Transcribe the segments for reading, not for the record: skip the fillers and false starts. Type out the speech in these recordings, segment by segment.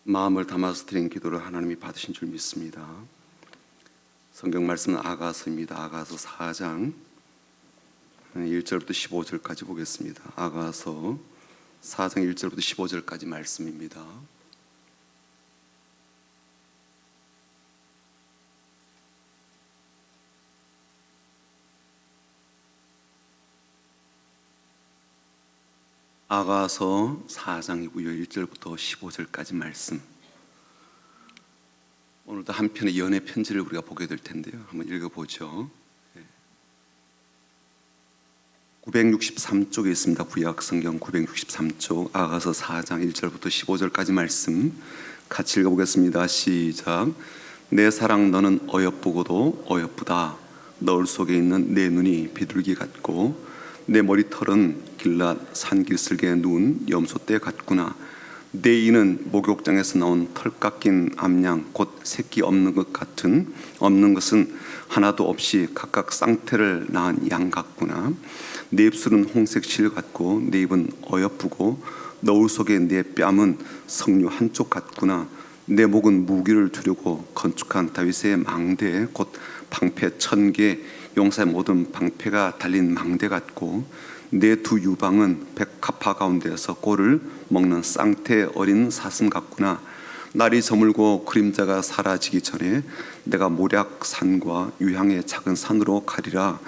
마음을 담아서 드린 기도를 하나님이 받으신 줄 믿습니다. 성경 말씀은 아가서입니다. 아가서 4장 1절부터 15절까지 보겠습니다. 아가서 4장 1절부터 15절까지 말씀입니다. 아가서 4장이고요. 1절부터 15절까지 말씀. 오늘도 한 편의 연애 편지를 우리가 보게 될 텐데요. 한번 읽어보죠. 963쪽에 있습니다. 구약 성경 963쪽 아가서 4장 1절부터 15절까지 말씀 같이 읽어보겠습니다. 시작. 내 사랑 너는 어여쁘고도 어여쁘다. 너울 속에 있는 내 눈이 비둘기 같고 내 머리털은 길랏 산길슬개 누운 염소떼 같구나. 내 이는 목욕장에서 나온 털 깎인 암양 곧 새끼 없는 것 같은 없는 것은 하나도 없이 각각 쌍태를 낳은 양 같구나. 내 입술은 홍색 실 같고 내 입은 어여쁘고 너울 속에 내 뺨은 석류 한쪽 같구나. 내 목은 무기를 두르고 건축한 다윗의 망대 곧 방패 1000개 용사의 모든 방패가 달린 망대 같고 내 두 유방은 백합화 가운데에서 꼴을 먹는 쌍태 어린 사슴 같구나. 날이 저물고 그림자가 사라지기 전에 내가 모략산과 유향의 작은 산으로 가리라.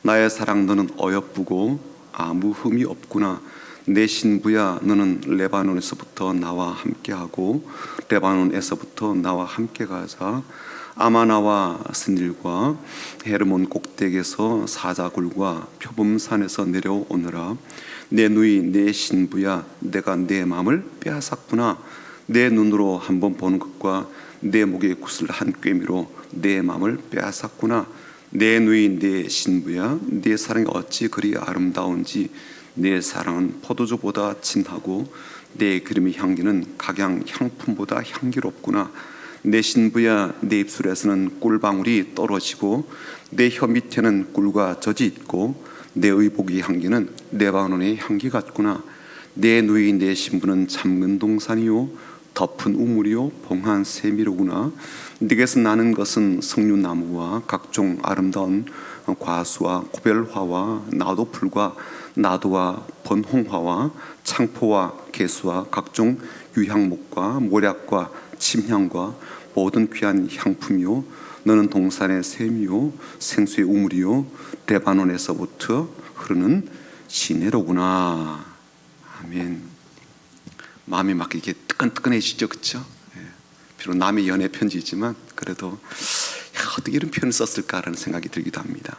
나의 사랑 너는 어여쁘고 아무 흠이 없구나. 내 신부야 너는 레바논에서부터 나와 함께하고 레바논에서부터 나와 함께 가자. 아마나와 스닐과 헤르몬 꼭대기에서 사자굴과 표범산에서 내려오느라. 내 누이 내 신부야 내가 내 마음을 빼앗았구나. 내 눈으로 한번 보는 것과 내 목의 구슬 한 꿰미로 내 마음을 빼앗았구나. 내 누이 내 신부야 내 사랑이 어찌 그리 아름다운지. 내 사랑은 포도주보다 진하고 내 그림의 향기는 각양 향품보다 향기롭구나. 내 신부야 내 입술에서는 꿀방울이 떨어지고 내 혀 밑에는 꿀과 젖이 있고 내 의복의 향기는 레바논의 향기 같구나. 내 누이 내 신부는 잠근 동산이요 덮은 우물이요 봉한 세미로구나. 네게서 나는 것은 석류나무와 각종 아름다운 과수와 고별화와 나도풀과 나도와 번홍화와 창포와 개수와 각종 유향목과 모략과 침향과 모든 귀한 향품이요 너는 동산의 샘이요 생수의 우물이요 레바논에서부터 흐르는 시내로구나. 아멘. 마음이 막 이렇게 뜨끈뜨끈해지죠, 그렇죠? 비록 남의 연애 편지이지만 그래도 어떻게 이런 표현을 썼을까라는 생각이 들기도 합니다.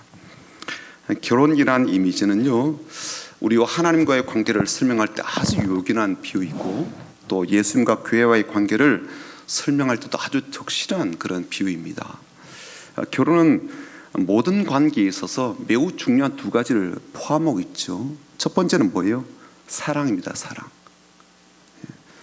결혼이란 이미지는요 우리와 하나님과의 관계를 설명할 때 아주 요긴한 비유이고 또 예수님과 교회와의 관계를 설명할 때도 아주 적실한 그런 비유입니다. 결혼은 모든 관계에 있어서 매우 중요한 두 가지를 포함하고 있죠. 첫 번째는 뭐예요? 사랑입니다. 사랑.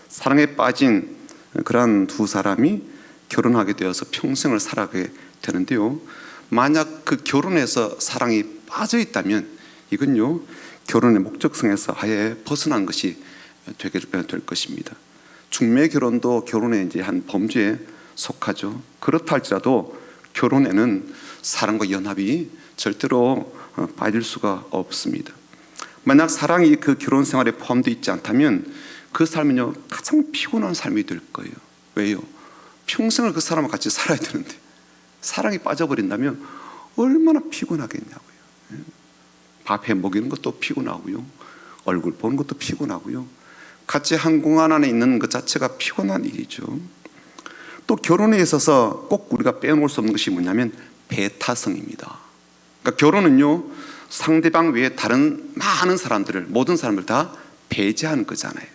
사랑에 빠진 그런 두 사람이 결혼하게 되어서 평생을 살아가게 되는데요, 만약 그 결혼에서 사랑이 빠져 있다면 이건요 결혼의 목적성에서 아예 벗어난 것이 되게 될 것입니다. 중매 결혼도 결혼의 이제 한 범주에 속하죠. 그렇다 할지라도 결혼에는 사랑과 연합이 절대로 빠질 수가 없습니다. 만약 사랑이 그 결혼 생활에 포함되어 있지 않다면 그 삶은요 가장 피곤한 삶이 될 거예요. 왜요? 평생을 그 사람과 같이 살아야 되는데 사랑이 빠져버린다면 얼마나 피곤하겠냐고요. 밥해 먹이는 것도 피곤하고요, 얼굴 보는 것도 피곤하고요, 같이 한 공간 안에 있는 것 자체가 피곤한 일이죠. 또 결혼에 있어서 꼭 우리가 빼놓을 수 없는 것이 뭐냐면 배타성입니다. 그러니까 결혼은요 상대방 외에 다른 많은 사람들을, 모든 사람을 다 배제하는 거잖아요.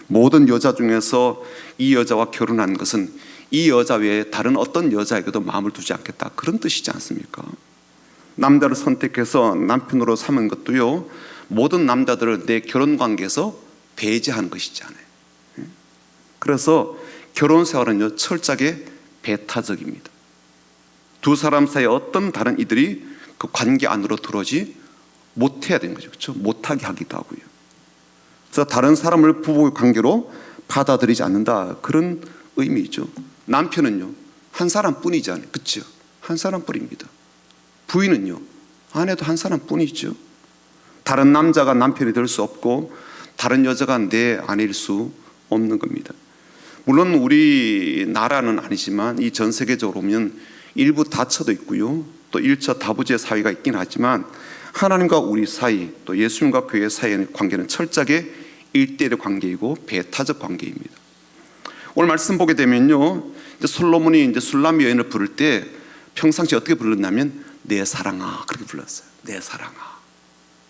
모든 여자 중에서 이 여자와 결혼한 것은 이 여자 외에 다른 어떤 여자에게도 마음을 두지 않겠다, 그런 뜻이지 않습니까? 남자를 선택해서 남편으로 삼은 것도요 모든 남자들을 내 결혼관계에서 배제하는 것이잖아요. 그래서 결혼 생활은요 철저하게 배타적입니다. 두 사람 사이에 어떤 다른 이들이 그 관계 안으로 들어오지 못해야 되는 거죠. 그렇죠? 못하게 하기도 하고요. 그래서 다른 사람을 부부 관계로 받아들이지 않는다, 그런 의미죠. 남편은요 한 사람뿐이잖아요, 그렇죠? 한 사람뿐입니다. 부인은요 아내도 한 사람뿐이죠. 다른 남자가 남편이 될 수 없고 다른 여자가 내 아내일 수 없는 겁니다. 물론 우리나라는 아니지만 이 전 세계적으로 보면 일부 다처도 있고요, 또 일처 다부제 사회가 있긴 하지만 하나님과 우리 사이, 또 예수님과 교회 사이의 관계는 철저하게 일대일의 관계이고 배타적 관계입니다. 오늘 말씀 보게 되면요, 이제 솔로몬이 이제 술람 여인을 부를 때 평상시 어떻게 불렀냐면 내 사랑아, 그렇게 불렀어요. 내 사랑아.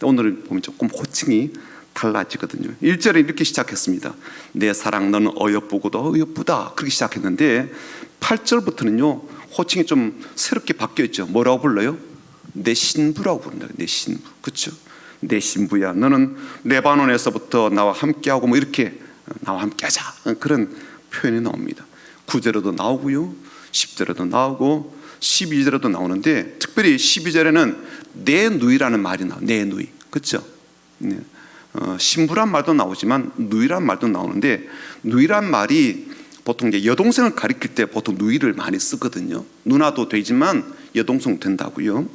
오늘은 보면 조금 호칭이 달라지거든요. 1절에 이렇게 시작했습니다. 내 사랑 너는 어여쁘고도 어여쁘다, 그렇게 시작했는데 8절부터는요 호칭이 좀 새롭게 바뀌었죠. 뭐라고 불러요? 내 신부라고 부른다. 내 신부, 그렇죠? 내 신부야, 너는 레바논에서부터 나와 함께하고 뭐 이렇게 나와 함께하자, 그런 표현이 나옵니다. 9절에도 나오고요, 10절에도 나오고 12절에도 나오는데 특별히 12절에는 내 누이라는 말이 나와요. 내 누이, 그렇죠? 네. 신부란 말도 나오지만 누이란 말도 나오는데, 누이란 말이 보통 이제 여동생을 가리킬 때 보통 누이를 많이 쓰거든요. 누나도 되지만 여동생 된다고요.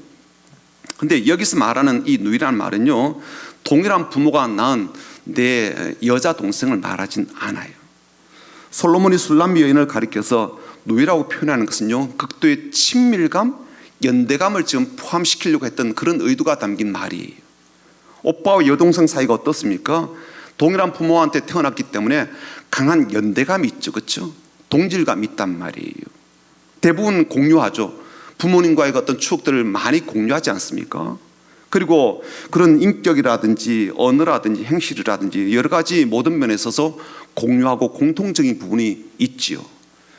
근데 여기서 말하는 이 누이라는 말은요, 동일한 부모가 낳은 내 여자 동생을 말하진 않아요. 솔로몬이 술람 여인을 가리켜서 누이라고 표현하는 것은요, 극도의 친밀감, 연대감을 지금 포함시키려고 했던 그런 의도가 담긴 말이에요. 오빠와 여동생 사이가 어떻습니까? 동일한 부모한테 태어났기 때문에 강한 연대감이 있죠, 그렇죠? 동질감이 있단 말이에요. 대부분 공유하죠. 부모님과의 어떤 추억들을 많이 공유하지 않습니까? 그리고 그런 인격이라든지 언어라든지 행실이라든지 여러 가지 모든 면에 있어서 공유하고 공통적인 부분이 있지요.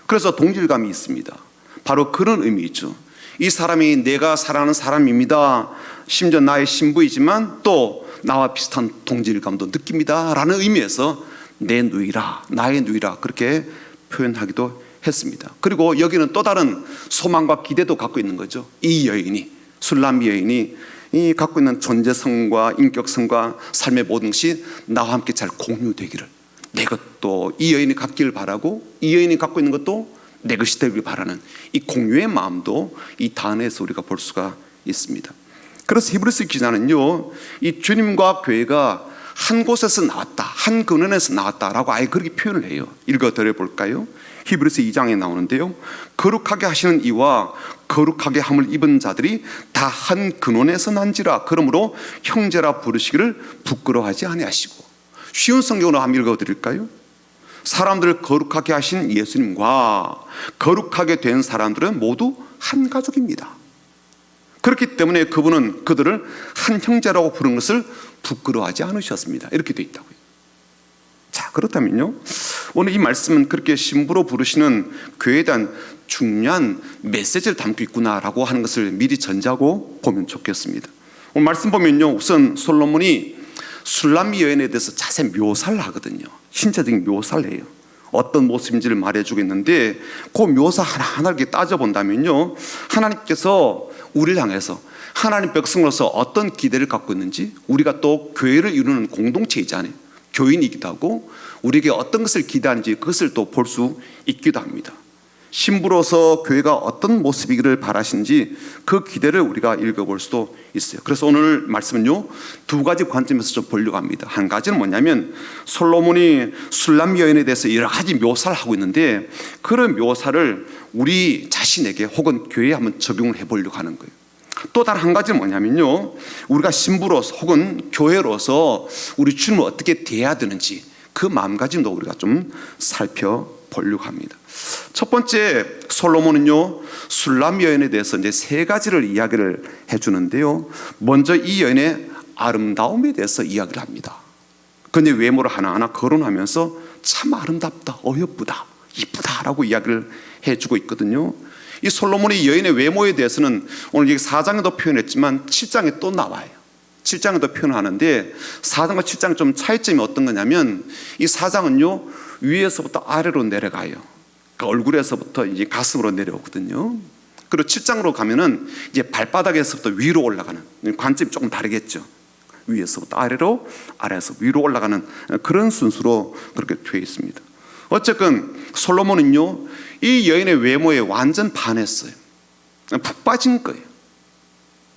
그래서 동질감이 있습니다. 바로 그런 의미죠. 이 사람이 내가 사랑하는 사람입니다, 심지어 나의 신부이지만 또 나와 비슷한 동질감도 느낍니다 라는 의미에서 내 누이라, 나의 누이라, 그렇게 표현하기도 했습니다. 그리고 여기는 또 다른 소망과 기대도 갖고 있는 거죠. 이 여인이, 술람 여인이 이 갖고 있는 존재성과 인격성과 삶의 모든 것이 나와 함께 잘 공유되기를, 내 것도 이 여인이 갖기를 바라고 이 여인이 갖고 있는 것도 내 것이 되길 바라는 이 공유의 마음도 이 단어에서 우리가 볼 수가 있습니다. 그래서 히브리서 기자는요, 이 주님과 교회가 한 곳에서 나왔다, 한 근원에서 나왔다라고 아예 그렇게 표현을 해요. 읽어드려 볼까요? 히브리서 2장에 나오는데요, 거룩하게 하시는 이와 거룩하게 함을 입은 자들이 다 한 근원에서 난지라. 그러므로 형제라 부르시기를 부끄러워하지 아니하시고. 쉬운 성경으로 한번 읽어드릴까요? 사람들을 거룩하게 하신 예수님과 거룩하게 된 사람들은 모두 한 가족입니다. 그렇기 때문에 그분은 그들을 한 형제라고 부르는 것을 부끄러워하지 않으셨습니다. 이렇게 되어 있다고요. 자, 그렇다면요, 오늘 이 말씀은 그렇게 신부로 부르시는 교회에 대한 중요한 메시지를 담고 있구나라고 하는 것을 미리 전제하고 보면 좋겠습니다. 오늘 말씀 보면요, 우선 솔로몬이 술람 여인에 대해서 자세히 묘사를 하거든요. 신체적인 묘사를 해요. 어떤 모습인지를 말해주겠는데, 그 묘사 하나하나 이렇게 따져본다면요, 하나님께서 우리를 향해서 하나님 백성으로서 어떤 기대를 갖고 있는지, 우리가 또 교회를 이루는 공동체이잖아요. 교인이기도 하고 우리에게 어떤 것을 기대하는지 그것을 또 볼 수 있기도 합니다. 신부로서 교회가 어떤 모습이기를 바라시는지 그 기대를 우리가 읽어볼 수도 있어요. 그래서 오늘 말씀은요, 두 가지 관점에서 좀 보려고 합니다. 한 가지는 뭐냐면, 솔로몬이 술람 여인에 대해서 여러 가지 묘사를 하고 있는데, 그런 묘사를 우리 자신에게 혹은 교회에 한번 적용을 해보려고 하는 거예요. 또 다른 한 가지는 뭐냐면요, 우리가 신부로서 혹은 교회로서 우리 주님을 어떻게 대해야 되는지 그 마음가짐도 우리가 좀 살펴보려고 합니다. 첫 번째, 솔로몬은요, 술람 여인에 대해서 이제 세 가지를 이야기를 해주는데요, 먼저 이 여인의 아름다움에 대해서 이야기를 합니다. 그런데 외모를 하나하나 거론하면서 참 아름답다, 어여쁘다, 이쁘다라고 이야기를 해주고 있거든요. 이 솔로몬이 여인의 외모에 대해서는 오늘 여기 4장에도 표현했지만 7장에 또 나와요. 7장에도 표현하는데 4장과 7장 좀 차이점이 어떤 거냐면, 이 4장은요 위에서부터 아래로 내려가요. 그러니까 얼굴에서부터 이제 가슴으로 내려오거든요. 그리고 7장으로 가면은 이제 발바닥에서부터 위로 올라가는, 관점이 조금 다르겠죠. 위에서부터 아래로, 아래에서 위로 올라가는 그런 순서로 그렇게 되어 있습니다. 어쨌건 솔로몬은요, 이 여인의 외모에 완전 반했어요. 푹 빠진 거예요.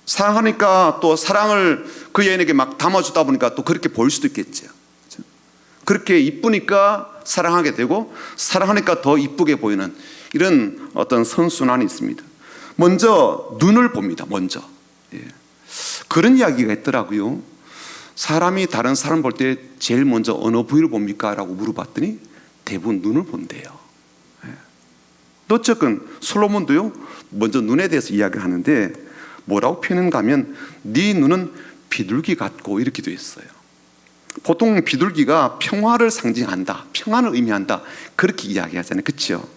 사랑하니까 또 사랑을 그 여인에게 막 담아주다 보니까 또 그렇게 보일 수도 있겠죠. 그렇게 이쁘니까 사랑하게 되고, 사랑하니까 더 이쁘게 보이는 이런 어떤 선순환이 있습니다. 먼저 눈을 봅니다. 먼저 그런 이야기가 있더라고요. 사람이 다른 사람 볼 때 제일 먼저 어느 부위를 봅니까? 라고 물어봤더니 대부분 눈을 본대요. 어쨌건 솔로몬도요, 먼저 눈에 대해서 이야기를 하는데 뭐라고 표현한가 하면 네 눈은 비둘기 같고 이렇게 되어 있어요. 보통 비둘기가 평화를 상징한다, 평안을 의미한다, 그렇게 이야기하잖아요. 그렇죠?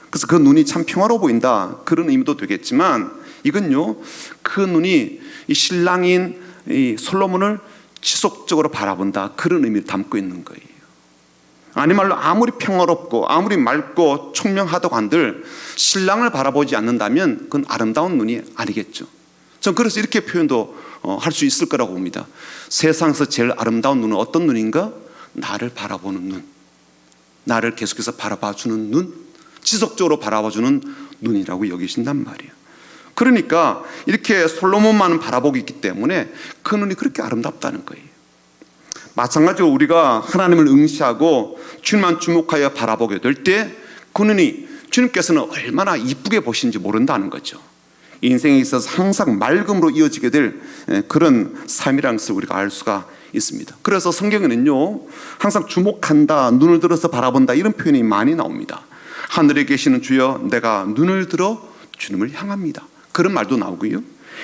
그래서 그 눈이 참 평화로워 보인다, 그런 의미도 되겠지만, 이건요, 그 눈이 이 신랑인 이 솔로몬을 지속적으로 바라본다, 그런 의미를 담고 있는 거예요. 아니 말로 아무리 평화롭고 아무리 맑고 총명하다고 한들 신랑을 바라보지 않는다면 그건 아름다운 눈이 아니겠죠. 전 그래서 이렇게 표현도 할 수 있을 거라고 봅니다. 세상에서 제일 아름다운 눈은 어떤 눈인가? 나를 바라보는 눈, 나를 계속해서 바라봐주는 눈, 지속적으로 바라봐주는 눈이라고 여기신단 말이에요. 그러니까 이렇게 솔로몬만은 바라보고 있기 때문에 그 눈이 그렇게 아름답다는 거예요. 마찬가지로 우리가 하나님을 응시하고 주님만 주목하여 바라보게 될 때 그 눈이 주님께서는 얼마나 이쁘게 보시는지 모른다는 거죠. 인생에 있어서 항상 맑음으로 이어지게 될 그런 삶이라는 것을 우리가 알 수가 있습니다. 그래서 성경에는요, 항상 주목한다, 눈을 들어서 바라본다, 이런 표현이 많이 나옵니다. 하늘에 계시는 주여 내가 눈을 들어 주님을 향합니다, 그런 말도 나오고요.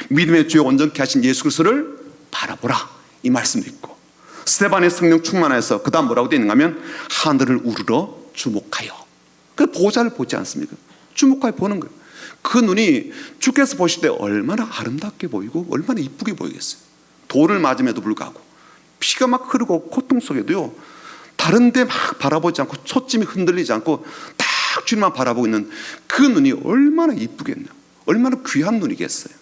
믿음의 주여 온전케 하신 예수 그리스도를 바라보라, 이 말씀도 있고, 스데반의 성령 충만해서 그 다음 뭐라고 되어 있는가 하면 하늘을 우러러 주목하여, 그 보좌를 보지 않습니까? 주목하여 보는 거예요. 그 눈이 주께서 보실 때 얼마나 아름답게 보이고 얼마나 이쁘게 보이겠어요. 돌을 맞음에도 불구하고, 피가 막 흐르고 고통 속에도요, 다른 데 막 바라보지 않고 초점이 흔들리지 않고 딱 주님만 바라보고 있는 그 눈이 얼마나 이쁘겠냐, 얼마나 귀한 눈이겠어요.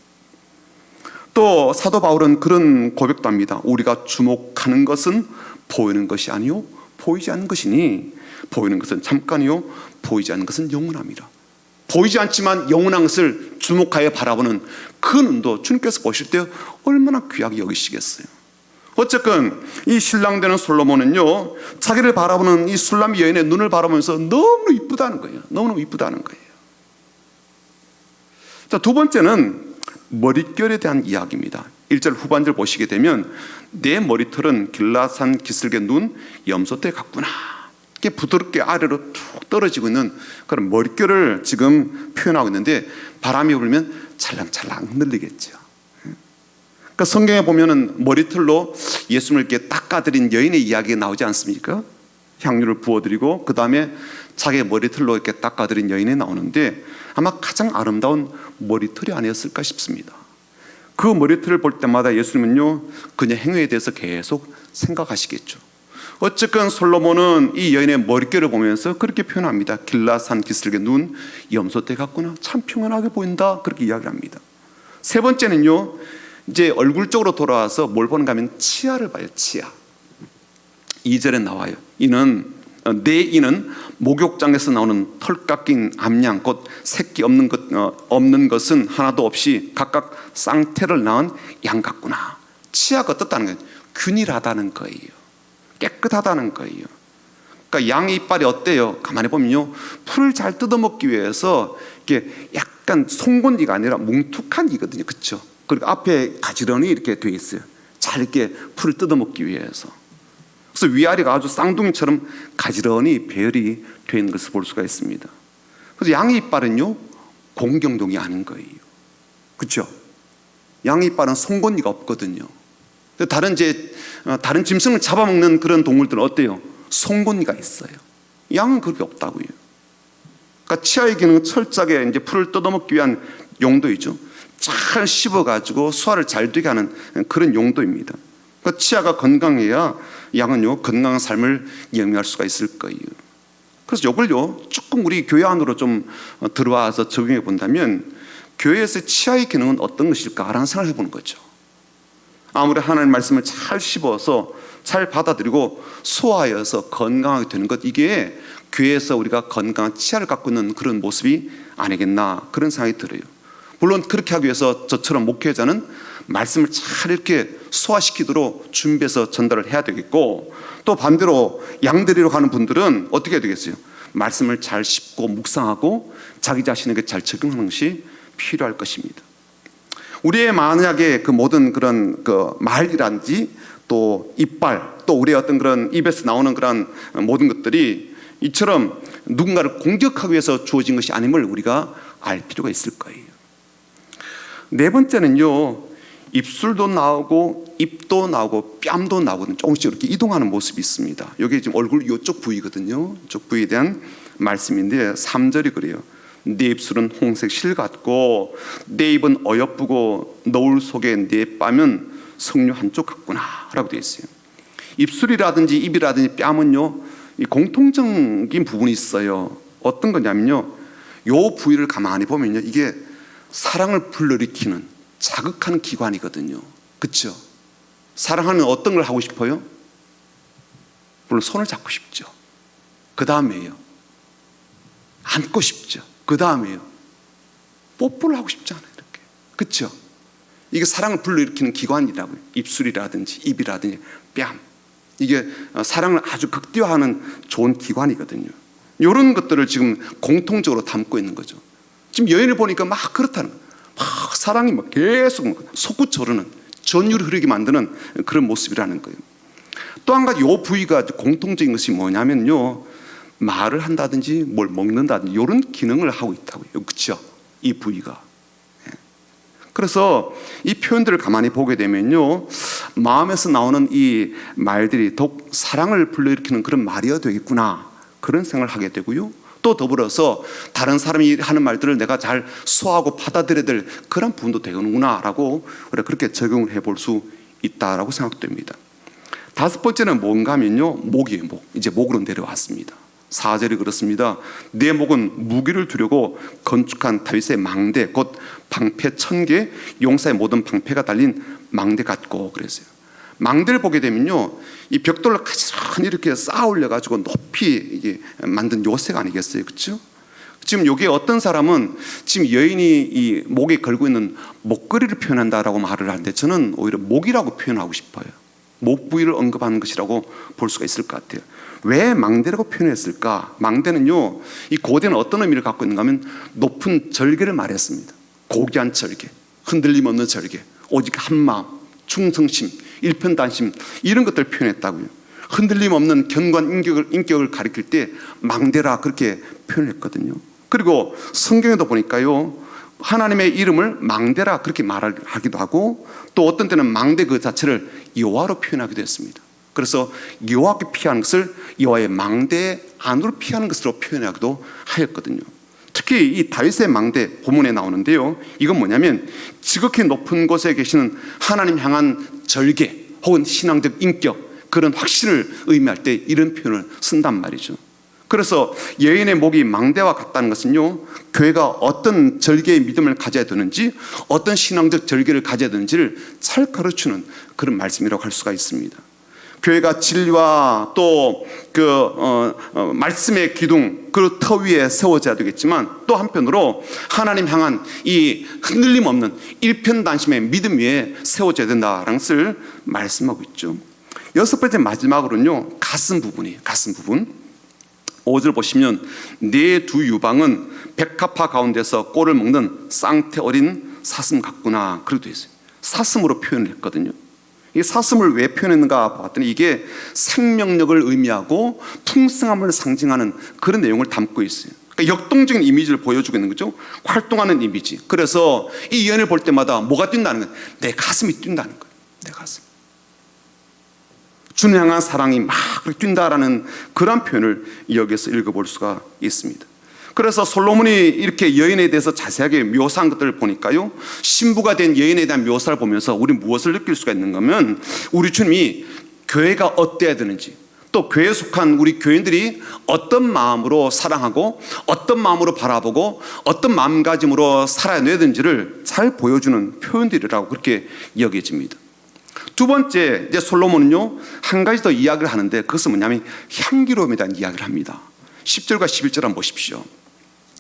또 사도 바울은 그런 고백도 합니다. 우리가 주목하는 것은 보이는 것이 아니요 보이지 않는 것이니, 보이는 것은 잠깐이요 보이지 않는 것은 영원합니다. 보이지 않지만 영원한 것을 주목하여 바라보는 그 눈도 주님께서 보실 때 얼마나 귀하게 여기시겠어요. 어쨌건 이 신랑 되는 솔로몬은요, 자기를 바라보는 이 술람 여인의 눈을 바라보면서 너무 이쁘다는 거예요. 너무너무 이쁘다는 거예요. 자, 두 번째는 머릿결에 대한 이야기입니다. 1절 후반절 보시게 되면 내 머리털은 길라산 기슭의 눈 염소떼 같구나, 이렇게 부드럽게 아래로 툭 떨어지고 있는 그런 머릿결을 지금 표현하고 있는데, 바람이 불면 찰랑찰랑 흔들리겠죠. 그러니까 성경에 보면은 머리털로 예수님을 이렇게 닦아드린 여인의 이야기가 나오지 않습니까? 향유를 부어드리고 그 다음에 자기의 머리털로 이렇게 닦아드린 여인이 나오는데, 아마 가장 아름다운 머리털이 아니었을까 싶습니다. 그 머리털을 볼 때마다 예수님은요, 그녀의 행위에 대해서 계속 생각하시겠죠. 어쨌건 솔로몬은 이 여인의 머릿결을 보면서 그렇게 표현합니다. 길라산 기슭의 눈 염소떼 같구나, 참 평안하게 보인다, 그렇게 이야기를 합니다. 세 번째는요, 이제 얼굴 쪽으로 돌아와서 뭘 보는가 하면 치아를 봐요. 치아. 2절에 나와요. 내 이는 목욕장에서 나오는 털 깎인 암양, 곧 새끼 없는 것은 하나도 없이 각각 쌍태를 낳은 양 같구나. 치아가 어떻다는 거예요? 균일하다는 거예요. 깨끗하다는 거예요. 그러니까 양 이빨이 어때요? 가만히 보면요, 풀을 잘 뜯어먹기 위해서 이게 약간 송곳니가 아니라 뭉툭한 이거든요. 그렇죠? 그리고 앞에 가지런히 이렇게 돼 있어요. 잘 이렇게 풀을 뜯어먹기 위해서. 그래서 위아래가 아주 쌍둥이처럼 가지런히 배열이 되어 있는 것을 볼 수가 있습니다. 그래서 양의 이빨은요, 공경동이 아닌 거예요. 그렇죠? 양의 이빨은 송곳니가 없거든요. 다른 짐승을 잡아먹는 그런 동물들은 어때요? 송곳니가 있어요. 양은 그렇게 없다고요. 그러니까 치아의 기능은 철저하게 이제 풀을 뜯어먹기 위한 용도이죠. 잘 씹어가지고 소화를 잘 되게 하는 그런 용도입니다. 그러니까 치아가 건강해야 양은요, 건강한 삶을 영위할 수가 있을 거예요. 그래서 이걸요, 조금 우리 교회 안으로 좀 들어와서 적용해 본다면, 교회에서 치아의 기능은 어떤 것일까라는 생각을 해보는 거죠. 아무리 하나님의 말씀을 잘 씹어서 잘 받아들이고 소화하여서 건강하게 되는 것, 이게 교회에서 우리가 건강한 치아를 갖고 있는 그런 모습이 아니겠나, 그런 생각이 들어요. 물론 그렇게 하기 위해서 저처럼 목회자는 말씀을 잘 이렇게 소화시키도록 준비해서 전달을 해야 되겠고, 또 반대로 양들이로 가는 분들은 어떻게 해야 되겠어요? 말씀을 잘 씹고 묵상하고 자기 자신에게 잘 적용하는 것이 필요할 것입니다. 우리의 만약에 그 모든 그런 그 말이란지 또 이빨, 또 우리의 어떤 그런 입에서 나오는 그런 모든 것들이 이처럼 누군가를 공격하기 위해서 주어진 것이 아님을 우리가 알 필요가 있을 거예요. 네 번째는요, 입술도 나오고 입도 나오고 뺨도 나오고 조금씩 이렇게 이동하는 모습이 있습니다. 여기 지금 얼굴 이쪽 부위거든요. 이쪽 부위에 대한 말씀인데 3절이 그래요. 네 입술은 홍색 실 같고 네 입은 어여쁘고 너울 속에 네 뺨은 석류 한쪽 같구나 라고 되어 있어요. 입술이라든지 입이라든지 뺨은요, 이 공통적인 부분이 있어요. 어떤 거냐면요, 요 부위를 가만히 보면요, 이게 사랑을 불러일으키는 자극하는 기관이거든요. 그렇죠? 사랑하면 어떤 걸 하고 싶어요? 물론 손을 잡고 싶죠. 그 다음에요, 안고 싶죠. 그 다음에요, 뽀뽀를 하고 싶잖아요. 이렇게. 그렇죠? 이게 사랑을 불러일으키는 기관이라고요. 입술이라든지 입이라든지 뺨, 이게 사랑을 아주 극대화하는 좋은 기관이거든요. 이런 것들을 지금 공통적으로 담고 있는 거죠. 지금 여인을 보니까 막 그렇다는 거예요. 막 사랑이 막 계속 솟구쳐오르는, 전율을 흐르게 만드는 그런 모습이라는 거예요. 또 한 가지 이 부위가 공통적인 것이 뭐냐면요, 말을 한다든지 뭘 먹는다든지 이런 기능을 하고 있다고요. 그렇죠? 이 부위가. 그래서 이 표현들을 가만히 보게 되면요, 마음에서 나오는 이 말들이 더욱 사랑을 불러일으키는 그런 말이어야 되겠구나, 그런 생각을 하게 되고요. 또 더불어서 다른 사람이 하는 말들을 내가 잘 소화하고 받아들여야 될 그런 부분도 되는구나라고 그렇게 적용을 해볼 수 있다라고 생각됩니다. 다섯 번째는 뭔가 하면요, 목이에요. 목. 이제 목으로 내려왔습니다. 4절이 그렇습니다. 내 목은 무기를 두려고 건축한 다윗의 망대, 곧 방패 1000개, 용사의 모든 방패가 달린 망대 같고 그랬어요. 망대를 보게 되면요, 이 벽돌을 가지런히 이렇게 쌓아 올려가지고 높이 이게 만든 요새가 아니겠어요, 그렇죠? 지금 여기에 어떤 사람은 지금 여인이 이 목에 걸고 있는 목걸이를 표현한다라고 말을 하는데, 저는 오히려 목이라고 표현하고 싶어요. 목 부위를 언급하는 것이라고 볼 수가 있을 것 같아요. 왜 망대라고 표현했을까? 망대는요, 이 고대는 어떤 의미를 갖고 있는가 하면 높은 절개를 말했습니다. 고귀한 절개, 흔들림 없는 절개, 오직 한마음, 충성심, 일편단심, 이런 것들을 표현했다고요. 흔들림 없는 견고한 인격을 가리킬 때 망대라 그렇게 표현했거든요. 그리고 성경에도 보니까요, 하나님의 이름을 망대라 그렇게 말하기도 하고, 또 어떤 때는 망대 그 자체를 여호와로 표현하기도 했습니다. 그래서 여호와께 피하는 것을 여호와의 망대 안으로 피하는 것으로 표현하기도 하였거든요. 특히 이 다윗의 망대 본문에 나오는데요, 이건 뭐냐면 지극히 높은 곳에 계시는 하나님 향한 절개 혹은 신앙적 인격, 그런 확신을 의미할 때 이런 표현을 쓴단 말이죠. 그래서 여인의 목이 망대와 같다는 것은요, 교회가 어떤 절개의 믿음을 가져야 되는지, 어떤 신앙적 절개를 가져야 되는지를 잘 가르치는 그런 말씀이라고 할 수가 있습니다. 교회가 진리와 또 말씀의 기둥, 그 터 위에 세워져야 되겠지만, 또 한편으로 하나님 향한 이 흔들림 없는 일편단심의 믿음 위에 세워져야 된다라는 것을 말씀하고 있죠. 여섯 번째 마지막으로는요, 가슴 부분이에요. 가슴 부분. 5절 보시면 네 두 유방은 백합화 가운데서 꼴을 먹는 쌍태 어린 사슴 같구나, 그렇게 되어 있어요. 사슴으로 표현을 했거든요. 이 사슴을 왜 표현했는가 봤더니 이게 생명력을 의미하고 풍성함을 상징하는 그런 내용을 담고 있어요. 그러니까 역동적인 이미지를 보여주고 있는 거죠. 활동하는 이미지. 그래서 이 연을 볼 때마다 뭐가 뛴다는 거예요? 내 가슴이 뛴다는 거예요. 내 가슴. 주님 향한 사랑이 막 뛴다라는 그런 표현을 여기서 읽어볼 수가 있습니다. 그래서 솔로몬이 이렇게 여인에 대해서 자세하게 묘사한 것들을 보니까요, 신부가 된 여인에 대한 묘사를 보면서 우리 무엇을 느낄 수가 있는가 하면, 우리 주님이 교회가 어때야 되는지, 또 교회에 속한 우리 교인들이 어떤 마음으로 사랑하고 어떤 마음으로 바라보고 어떤 마음가짐으로 살아내야 되는지를 잘 보여주는 표현들이라고 그렇게 여겨집니다. 두 번째, 이제 솔로몬은요, 한 가지 더 이야기를 하는데 그것은 뭐냐면 향기로움에 대한 이야기를 합니다. 10절과 11절 한번 보십시오.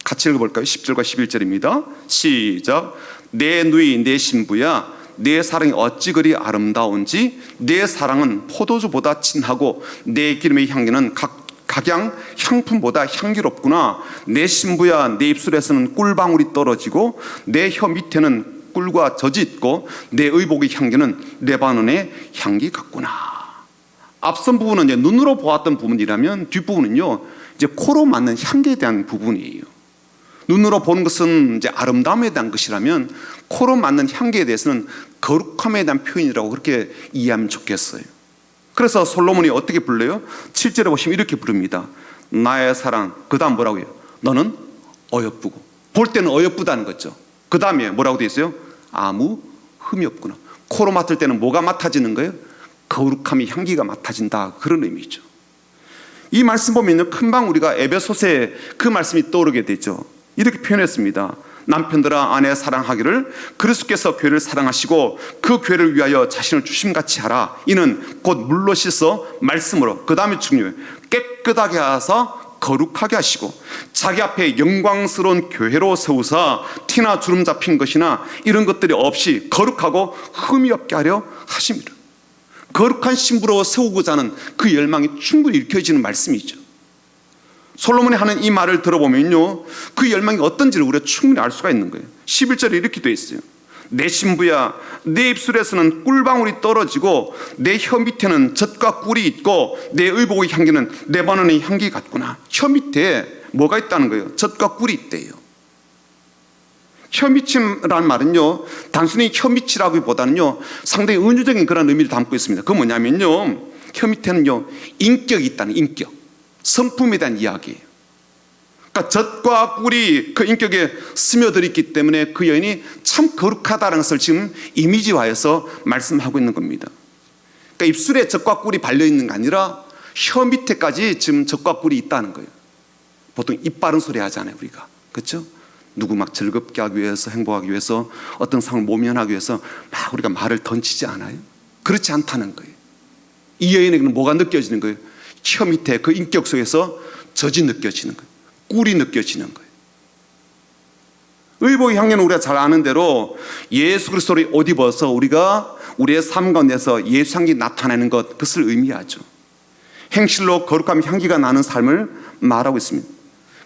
같이 읽어볼까요? 10절과 11절입니다. 시작. 내 누이 내 신부야, 내 사랑이 어찌 그리 아름다운지, 내 사랑은 포도주보다 진하고 내 기름의 향기는 각양 향품보다 향기롭구나. 내 신부야, 내 입술에서는 꿀방울이 떨어지고 내 혀 밑에는 꿀과 젖이 있고 내 의복의 향기는 레바논의 향기 같구나. 앞선 부분은 이제 눈으로 보았던 부분이라면 뒷부분은요, 이제 코로 맡는 향기에 대한 부분이에요. 눈으로 보는 것은 이제 아름다움에 대한 것이라면 코로 맡는 향기에 대해서는 거룩함에 대한 표현이라고 그렇게 이해하면 좋겠어요. 그래서 솔로몬이 어떻게 불러요? 7절에 보시면 이렇게 부릅니다. 나의 사랑. 그 다음 뭐라고요? 너는 어여쁘고. 볼 때는 어여쁘다는 거죠. 그 다음에 뭐라고 되어 있어요? 아무 흠이 없구나. 코로 맡을 때는 뭐가 맡아지는 거예요? 거룩함이 향기가 맡아진다. 그런 의미죠. 이 말씀 보면 금방 우리가 에베소서의 그 말씀이 떠오르게 되죠. 이렇게 표현했습니다. 남편들아 아내 사랑하기를 그리스도께서 교회를 사랑하시고 그 교회를 위하여 자신을 주심같이 하라. 이는 곧 물로 씻어 말씀으로, 그 다음에 중요해요, 깨끗하게 하사 거룩하게 하시고 자기 앞에 영광스러운 교회로 세우사 티나 주름 잡힌 것이나 이런 것들이 없이 거룩하고 흠이 없게 하려 하십니다. 거룩한 신부로 세우고자 하는 그 열망이 충분히 일으켜지는 말씀이죠. 솔로몬이 하는 이 말을 들어보면요, 그 열망이 어떤지를 우리가 충분히 알 수가 있는 거예요. 11절에 이렇게 되어 있어요. 내 신부야, 내 입술에서는 꿀방울이 떨어지고 내 혀 밑에는 젖과 꿀이 있고 내 의복의 향기는 레바논의 향기 같구나. 혀 밑에 뭐가 있다는 거예요? 젖과 꿀이 있대요. 혀 밑이라는 말은요, 단순히 혀 밑이라기보다는요, 상당히 은유적인 그런 의미를 담고 있습니다. 그건 뭐냐면요, 혀 밑에는요, 인격이 있다는, 인격, 성품에 대한 이야기예요. 그러니까 젖과 꿀이 그 인격에 스며들었기 때문에 그 여인이 참 거룩하다는 것을 지금 이미지화해서 말씀하고 있는 겁니다. 그러니까 입술에 젖과 꿀이 발려있는 게 아니라 혀 밑에까지 지금 젖과 꿀이 있다는 거예요. 보통 입 바른 소리 하잖아요, 우리가. 그렇죠? 누구 막 즐겁게 하기 위해서, 행복하기 위해서, 어떤 상황을 모면하기 위해서 막 우리가 말을 던지지 않아요? 그렇지 않다는 거예요. 이 여인에게는 뭐가 느껴지는 거예요? 혀 밑에 그 인격 속에서 젖이 느껴지는 거예요. 꿀이 느껴지는 거예요. 의복의 향기는 우리가 잘 아는 대로 예수 그리스도를 옷 입어서 우리가 우리의 삶 가운데서 예수 향기 나타내는 것, 그것을 의미하죠. 행실로 거룩함 향기가 나는 삶을 말하고 있습니다.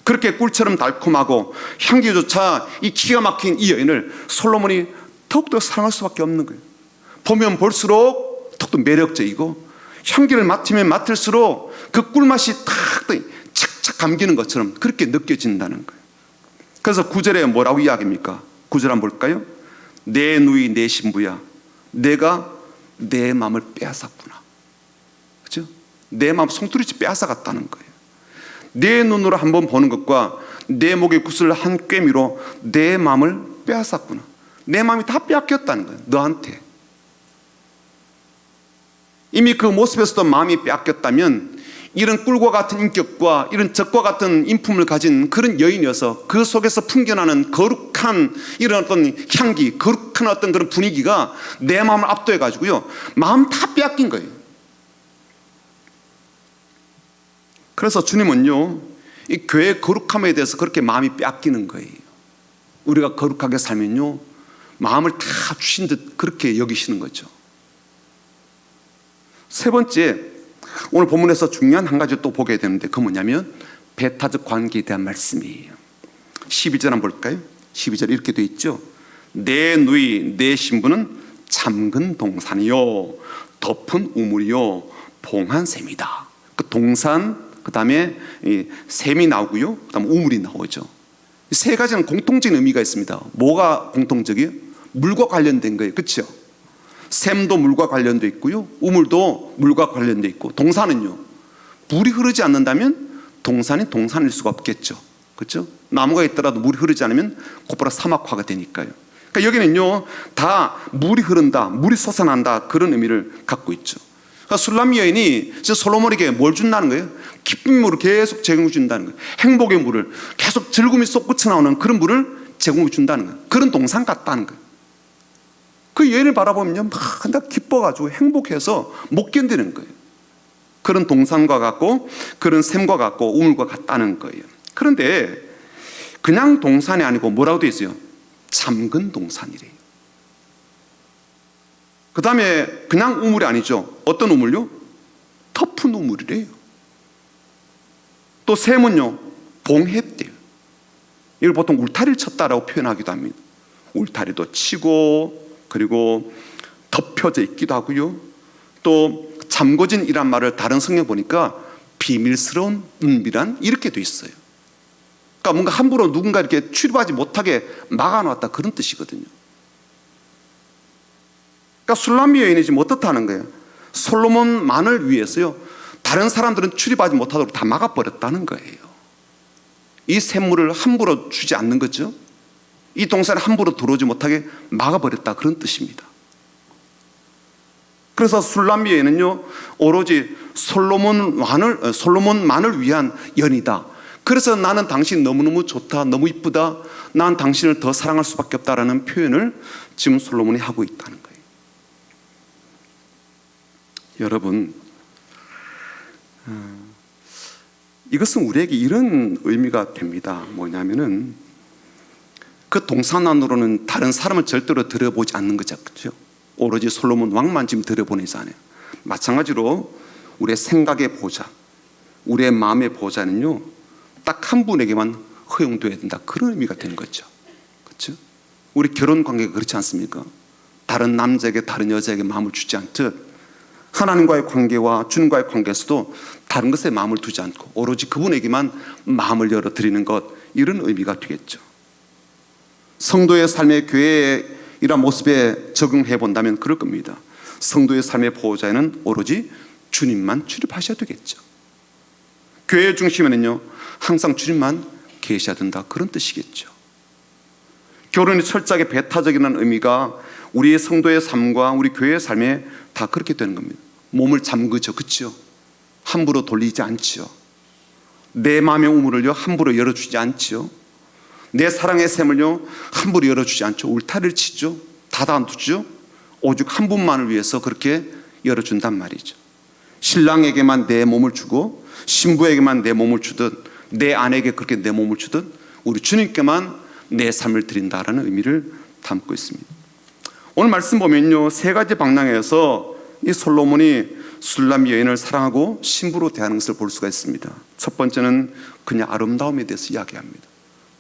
그렇게 꿀처럼 달콤하고 향기조차 이 기가 막힌 이 여인을 솔로몬이 더욱더 사랑할 수밖에 없는 거예요. 보면 볼수록 더욱더 매력적이고 향기를 맡으면 맡을수록 그 꿀맛이 탁 착착 감기는 것처럼 그렇게 느껴진다는 거예요. 그래서 9절에 뭐라고 이야기합니까? 9절 한번 볼까요? 내 누이 내 신부야, 내가 내 마음을 빼앗았구나. 그렇죠? 내 마음 송두리째 빼앗아갔다는 거예요. 내 눈으로 한번 보는 것과 내 목의 구슬 한 꿰미로 내 마음을 빼앗았구나. 내 마음이 다 빼앗겼다는 거예요, 너한테. 이미 그 모습에서도 마음이 빼앗겼다면 이런 꿀과 같은 인격과 이런 젖과 같은 인품을 가진 그런 여인이어서 그 속에서 풍겨나는 거룩한 이런 어떤 향기, 거룩한 어떤 그런 분위기가 내 마음을 압도해 가지고요, 마음 다 빼앗긴 거예요. 그래서 주님은요, 이 교회의 거룩함에 대해서 그렇게 마음이 빼앗기는 거예요. 우리가 거룩하게 살면요, 마음을 다 주신 듯 그렇게 여기시는 거죠. 세 번째, 오늘 본문에서 중요한 한 가지 또 보게 되는데 그 뭐냐면 배타적 관계에 대한 말씀이에요. 12절 한번 볼까요? 12절 이렇게 되어 있죠. 내 누이 내 신부는 잠근 동산이요 덮은 우물이요 봉한 샘이다. 그 동산, 그 다음에 샘이 나오고요, 그 다음에 우물이 나오죠. 세 가지는 공통적인 의미가 있습니다. 뭐가 공통적이에요? 물과 관련된 거예요. 그렇죠? 샘도 물과 관련되어 있고요, 우물도 물과 관련되어 있고, 동산은요, 물이 흐르지 않는다면 동산이 동산일 수가 없겠죠. 그렇죠? 나무가 있더라도 물이 흐르지 않으면 곧바로 사막화가 되니까요. 그러니까 여기는요, 다 물이 흐른다, 물이 솟아난다, 그런 의미를 갖고 있죠. 그러니까 술람미 여인이 솔로몬에게 뭘 준다는 거예요? 기쁨의 물을 계속 제공해 준다는 거예요. 행복의 물을 계속 즐거움이 솟구쳐 나오는 그런 물을 제공해 준다는 거예요. 그런 동산 같다는 거예요. 그 여인을 바라보면요, 막 기뻐가지고 행복해서 못 견디는 거예요. 그런 동산과 같고 그런 샘과 같고 우물과 같다는 거예요. 그런데 그냥 동산이 아니고 뭐라고 되어 있어요? 잠근 동산이래요. 그 다음에 그냥 우물이 아니죠. 어떤 우물요? 터픈 우물이래요. 또 샘은요, 봉했대요. 이걸 보통 울타리를 쳤다라고 표현하기도 합니다. 울타리도 치고 그리고 덮여져 있기도 하고요. 또 잠궈진이란 말을 다른 성경 보니까 비밀스러운 은밀한 이렇게 돼 있어요. 그러니까 뭔가 함부로 누군가 이렇게 출입하지 못하게 막아놨다 그런 뜻이거든요. 그러니까 술람미 여인이 지금 어떻다는 거예요? 솔로몬만을 위해서요, 다른 사람들은 출입하지 못하도록 다 막아버렸다는 거예요. 이 샘물을 함부로 주지 않는 거죠. 이 동산에 함부로 들어오지 못하게 막아버렸다 그런 뜻입니다. 그래서 술람미 여인은요, 오로지 솔로몬만을 위한 연이다. 그래서 나는 당신 너무너무 좋다, 너무 이쁘다, 난 당신을 더 사랑할 수밖에 없다라는 표현을 지금 솔로몬이 하고 있다는 거예요. 여러분, 이것은 우리에게 이런 의미가 됩니다. 뭐냐면은 그 동산 안으로는 다른 사람을 절대로 들여보지 않는 거죠. 그렇죠? 오로지 솔로몬 왕만 지금 들여보내잖아요. 마찬가지로 우리의 생각의 보좌, 우리의 마음의 보좌는요, 딱 한 분에게만 허용돼야 된다. 그런 의미가 되는 거죠. 그렇죠? 우리 결혼 관계가 그렇지 않습니까? 다른 남자에게 다른 여자에게 마음을 주지 않듯 하나님과의 관계와 주님과의 관계에서도 다른 것에 마음을 두지 않고 오로지 그분에게만 마음을 열어드리는 것, 이런 의미가 되겠죠. 성도의 삶의 교회의 이런 모습에 적용해 본다면 그럴 겁니다. 성도의 삶의 보호자에는 오로지 주님만 출입하셔야 되겠죠. 교회의 중심에는요, 항상 주님만 계셔야 된다, 그런 뜻이겠죠. 결혼이 철저하게 배타적이라는 의미가 우리의 성도의 삶과 우리 교회의 삶에 다 그렇게 되는 겁니다. 몸을 잠그죠. 그렇죠? 함부로 돌리지 않죠. 내 마음의 우물을요, 함부로 열어주지 않죠. 내 사랑의 샘을요, 함부로 열어주지 않죠. 울타리를 치죠. 닫아두죠. 오직 한 분만을 위해서 그렇게 열어준단 말이죠. 신랑에게만 내 몸을 주고 신부에게만 내 몸을 주듯, 내 아내에게 그렇게 내 몸을 주듯 우리 주님께만 내 삶을 드린다라는 의미를 담고 있습니다. 오늘 말씀 보면요, 세 가지 방향에서 이 솔로몬이 술람미 여인을 사랑하고 신부로 대하는 것을 볼 수가 있습니다. 첫 번째는 그녀의 아름다움에 대해서 이야기합니다.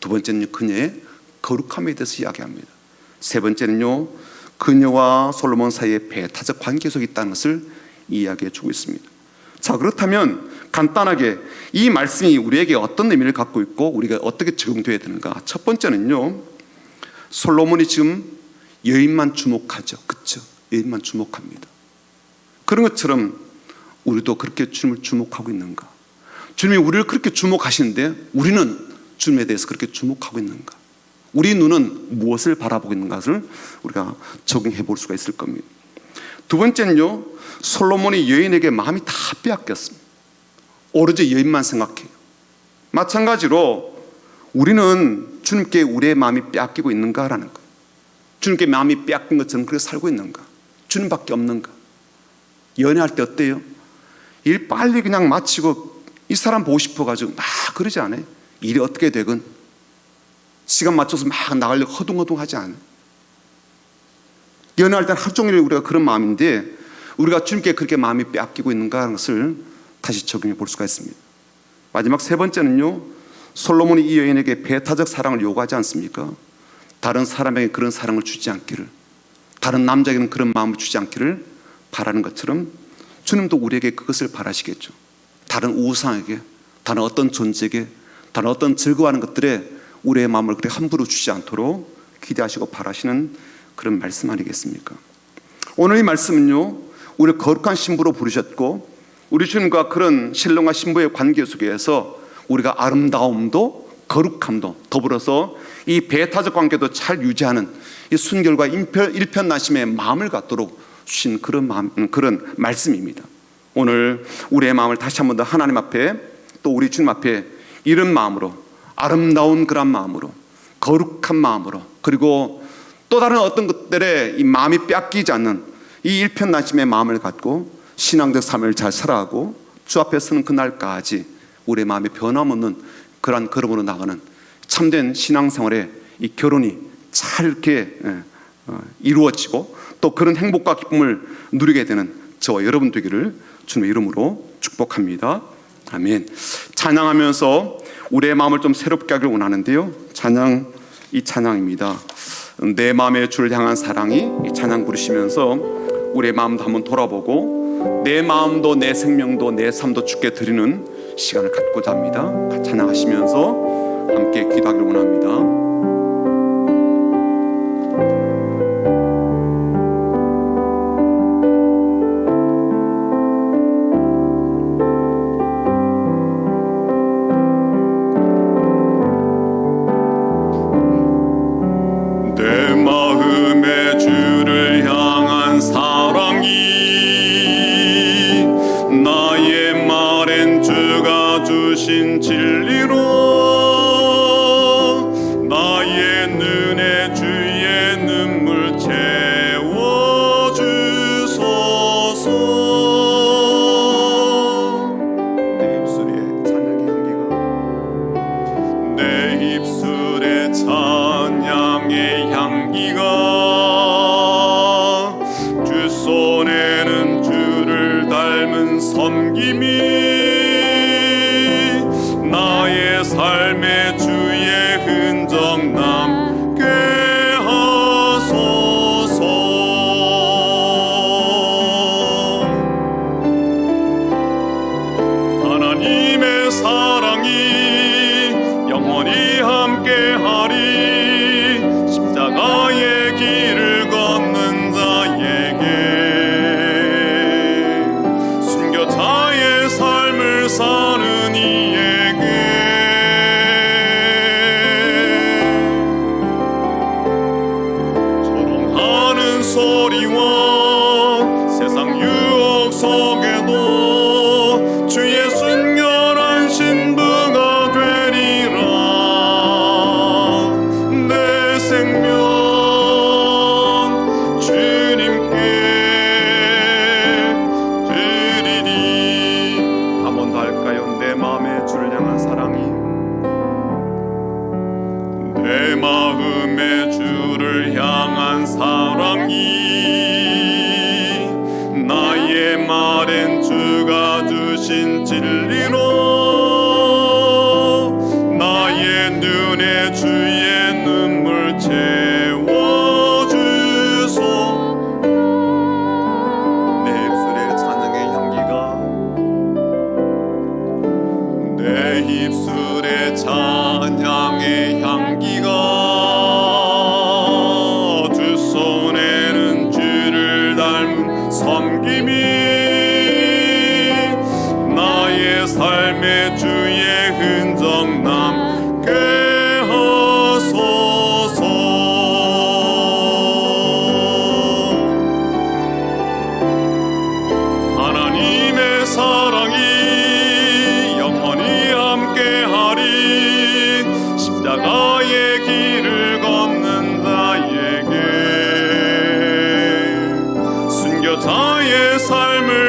두 번째는 그녀의 거룩함에 대해서 이야기합니다. 세 번째는요, 그녀와 솔로몬 사이에 배타적 관계 속에 있다는 것을 이야기해 주고 있습니다. 자, 그렇다면 간단하게 이 말씀이 우리에게 어떤 의미를 갖고 있고 우리가 어떻게 적용되어야 되는가? 첫 번째는요, 솔로몬이 지금 여인만 주목하죠. 그렇죠? 여인만 주목합니다. 그런 것처럼 우리도 그렇게 주님을 주목하고 있는가? 주님이 우리를 그렇게 주목하시는데 우리는 주님에 대해서 그렇게 주목하고 있는가? 우리 눈은 무엇을 바라보고 있는가를 우리가 적용해 볼 수가 있을 겁니다. 두 번째는요, 솔로몬이 여인에게 마음이 다 빼앗겼습니다. 오로지 여인만 생각해요. 마찬가지로 우리는 주님께 우리의 마음이 빼앗기고 있는가라는 거예요. 주님께 마음이 빼앗긴 것처럼 그렇게 살고 있는가? 주님밖에 없는가? 연애할 때 어때요? 일 빨리 그냥 마치고 이 사람 보고 싶어가지고 막 그러지 않아요? 일이 어떻게 되건 시간 맞춰서 막 나가려고 허둥허둥하지 않아요? 연애할 때는 하루 종일 우리가 그런 마음인데 우리가 주님께 그렇게 마음이 빼앗기고 있는가 하는 것을 다시 적용해 볼 수가 있습니다. 마지막 세 번째는요, 솔로몬이 이 여인에게 배타적 사랑을 요구하지 않습니까? 다른 사람에게 그런 사랑을 주지 않기를, 다른 남자에게는 그런 마음을 주지 않기를 바라는 것처럼 주님도 우리에게 그것을 바라시겠죠. 다른 우상에게, 다른 어떤 존재에게, 다른 어떤 즐거워하는 것들에 우리의 마음을 그렇게 함부로 주지 않도록 기대하시고 바라시는 그런 말씀 아니겠습니까? 오늘 이 말씀은요, 우리 거룩한 신부로 부르셨고 우리 주님과 그런 신랑과 신부의 관계 속에서 우리가 아름다움도 거룩함도 더불어서 이 배타적 관계도 잘 유지하는 이 순결과 일편단심의 마음을 갖도록 주신 그런 말씀입니다. 오늘 우리의 마음을 다시 한 번 더 하나님 앞에 또 우리 주님 앞에 이런 마음으로, 아름다운 그런 마음으로, 거룩한 마음으로, 그리고 또 다른 어떤 것들에 이 마음이 뺏기지 않는 이 일편단심의 마음을 갖고 신앙적 삶을 잘 살아가고 주 앞에 서는 그날까지 우리의 마음에 변함없는 그러한 걸음으로 나가는 참된 신앙생활의 이 결혼이 잘 이렇게 이루어지고 또 그런 행복과 기쁨을 누리게 되는 저와 여러분 되기를 주님의 이름으로 축복합니다. 아멘. 찬양하면서 우리의 마음을 좀 새롭게 하길 원하는데요, 이 찬양입니다. 내 마음의 주를 향한 사랑이, 이 찬양 부르시면서 우리의 마음도 한번 돌아보고 내 마음도 내 생명도 내 삶도 주께 드리는 시간을 갖고자 합니다. 찬양하시면서 함께 기도하기를 원합니다.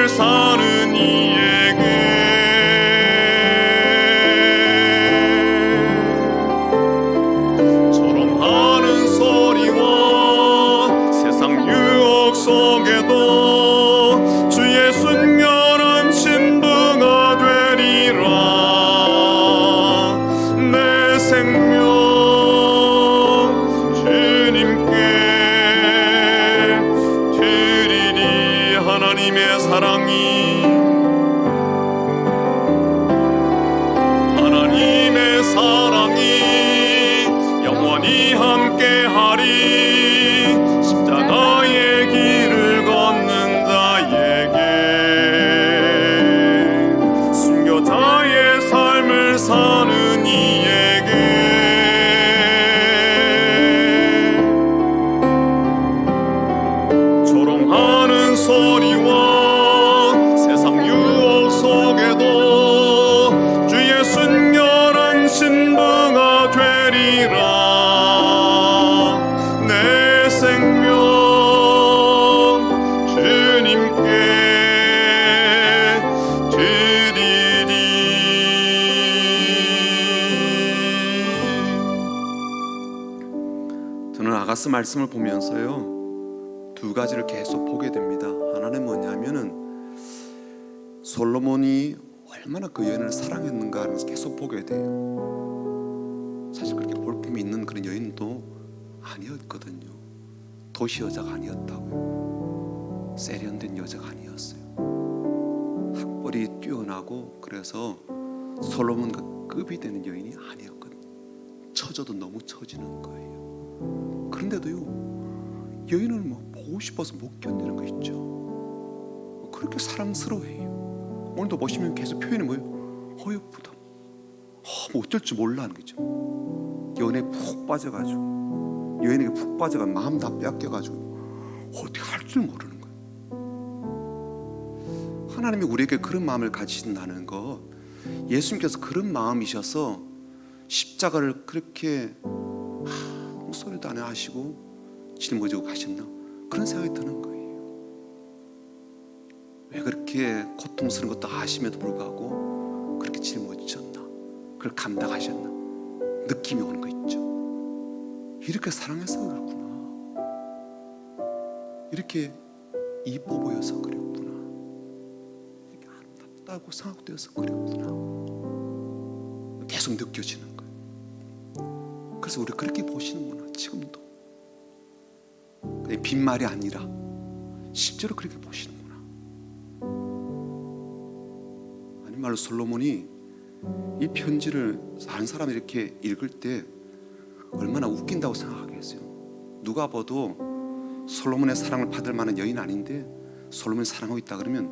사는 이에게 아하스 말씀을 보면서요, 두 가지를 계속 보게 됩니다. 하나는 뭐냐면은 솔로몬이 얼마나 그 여인을 사랑했는가 하는 것을 계속 보게 돼요. 사실 그렇게 볼품이 있는 그런 여인도 아니었거든요. 도시 여자가 아니었다고요. 세련된 여자가 아니었어요. 학벌이 뛰어나고 그래서 솔로몬과 급이 되는 여인이 아니었거든요. 처져도 너무 처지는 거예요. 그런데도요, 여인을 뭐 보고 싶어서 못 견디는 거 있죠. 그렇게 사랑스러워해요. 오늘도 보시면 계속 표현이 뭐예요? 어여쁘다. 뭐 어쩔 줄 몰라 하는 거죠. 연애에 푹 빠져가지고, 여인에게 푹 빠져가 마음 다 뺏겨가지고 어떻게 할 줄 모르는 거예요. 하나님이 우리에게 그런 마음을 가지신다는 것, 예수님께서 그런 마음이셔서 십자가를 그렇게 아무 소리도 안 하시고 짊어지고 가셨나, 그런 생각이 드는 거예요. 왜 그렇게 고통스러운 것도 아심에도 불구하고 그렇게 짊어지셨나, 그걸 감당하셨나, 느낌이 오는 거 있죠. 이렇게 사랑해서 그렇구나, 이렇게 이뻐 보여서 그랬구나, 이렇게 아름답다고 생각되어서 그랬구나, 계속 느껴지는 거예요. 그래서 우리 그렇게 보시는구나. 지금도 그냥 빈말이 아니라 실제로 그렇게 보시는구나. 아닌 말로 솔로몬이 이 편지를 다른 사람이 이렇게 읽을 때 얼마나 웃긴다고 생각하겠어요. 누가 봐도 솔로몬의 사랑을 받을 만한 여인 아닌데 솔로몬이 사랑하고 있다 그러면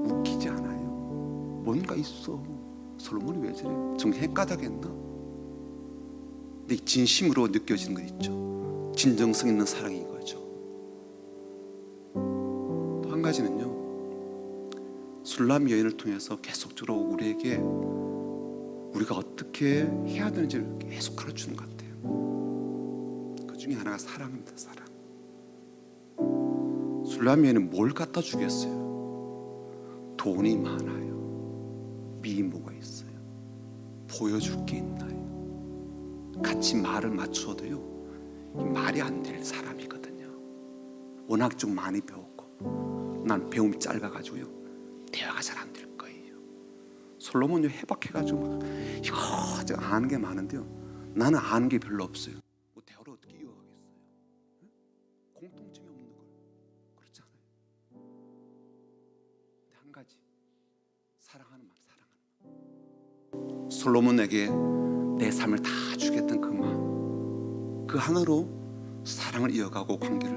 웃기지 않아요. 뭔가 있어. 솔로몬이 왜 저래? 정말 헷가닥했나? 근데 진심으로 느껴지는 거 있죠. 진정성 있는 사랑인 거죠. 또 한 가지는요, 술람 여인을 통해서 계속적으로 우리에게 우리가 어떻게 해야 되는지를 계속 가르치는 것 같아요. 그 중에 하나가 사랑입니다. 사랑. 술람 여인은 뭘 갖다 주겠어요? 돈이 많아요. 미모가 있어요. 보여줄 게 있나요? 같이 말을 맞춰도요, 말이 안 될 사람이거든요. 워낙 좀 많이 배웠고 난 배움이 짧아가지고요, 대화가 잘 안 될 거예요. 솔로몬이 해박해가지고 막 이거 아는 게 많은데요, 나는 아는 게 별로 없어요. 뭐 대화를 어떻게 이어가겠어요? 응? 공통점이 없는 걸. 그렇지 않아요? 근데 한 가지, 사랑하는 마음, 사랑하는 마음. 솔로몬에게 내 삶을 다 주겠다는 그 마음, 그 하나로 사랑을 이어가고 관계를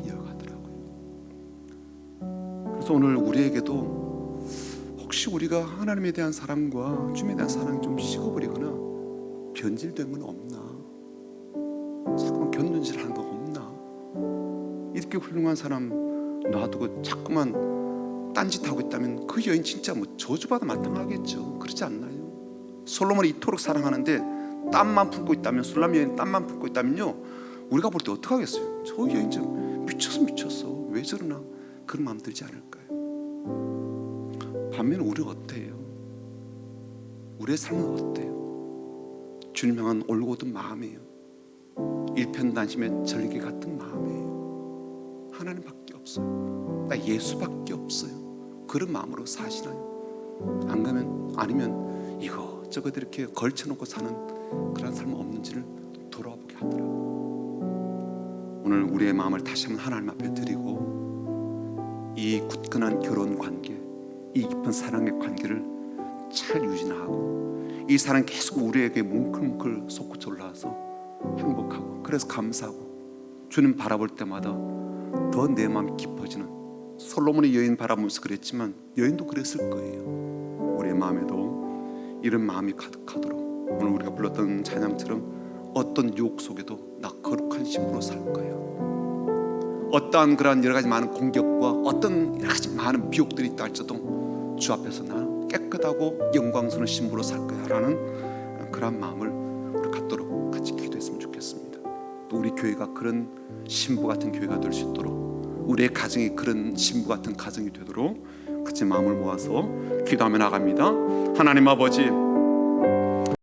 이어가더라고요. 그래서 오늘 우리에게도 혹시 우리가 하나님에 대한 사랑과 주님에 대한 사랑이 좀 식어버리거나 변질된 건 없나, 자꾸만 견눈질하는 거 없나, 이렇게 훌륭한 사람 놔두고 자꾸만 딴짓하고 있다면 그 여인 진짜 뭐 저주받아 마땅하겠죠. 그렇지 않나요? 솔로몬이 이토록 사랑하는데 땀만 품고 있다면, 술람 여인 땀만 품고 있다면요, 우리가 볼 때 어떻게 하겠어요? 저 여인 좀 미쳤어 왜 저러나, 그런 마음 들지 않을까요? 반면에 우리는 어때요? 우리의 삶은 어때요? 주님 향한 올곧은 마음이에요? 일편단심의 절개 같은 마음이에요? 하나님밖에 없어요. 나 예수밖에 없어요. 그런 마음으로 사시나요? 안 그러면, 아니면 이것저것 이렇게 걸쳐놓고 사는 그런 삶은 없는지를 돌아보게 하더라고요. 오늘 우리의 마음을 다시 한번 하나님 앞에 드리고, 이 굳건한 결혼 관계, 이 깊은 사랑의 관계를 잘 유지하고, 이 사랑 계속 우리에게 뭉클뭉클 솟구쳐 올라와서 행복하고, 그래서 감사하고, 주님 바라볼 때마다 더 내 마음이 깊어지는, 솔로몬의 여인 바라보면서 그랬지만 여인도 그랬을 거예요. 우리의 마음에도 이런 마음이 가득하도록, 오늘 우리가 불렀던 찬양처럼 어떤 유혹 속에도 나 거룩한 신부로 살 거야. 어떠한 그러한 여러 가지 많은 공격과 어떤 여러 가지 많은 비욕들이 있다 할지라도 주 앞에서 나 깨끗하고 영광스러운 신부로 살 거야 라는 그런 마음을 우리 갖도록 같이 기도했으면 좋겠습니다. 또 우리 교회가 그런 신부 같은 교회가 될 수 있도록, 우리의 가정이 그런 신부 같은 가정이 되도록 같이 마음을 모아서 기도하며 나갑니다. 하나님 아버지,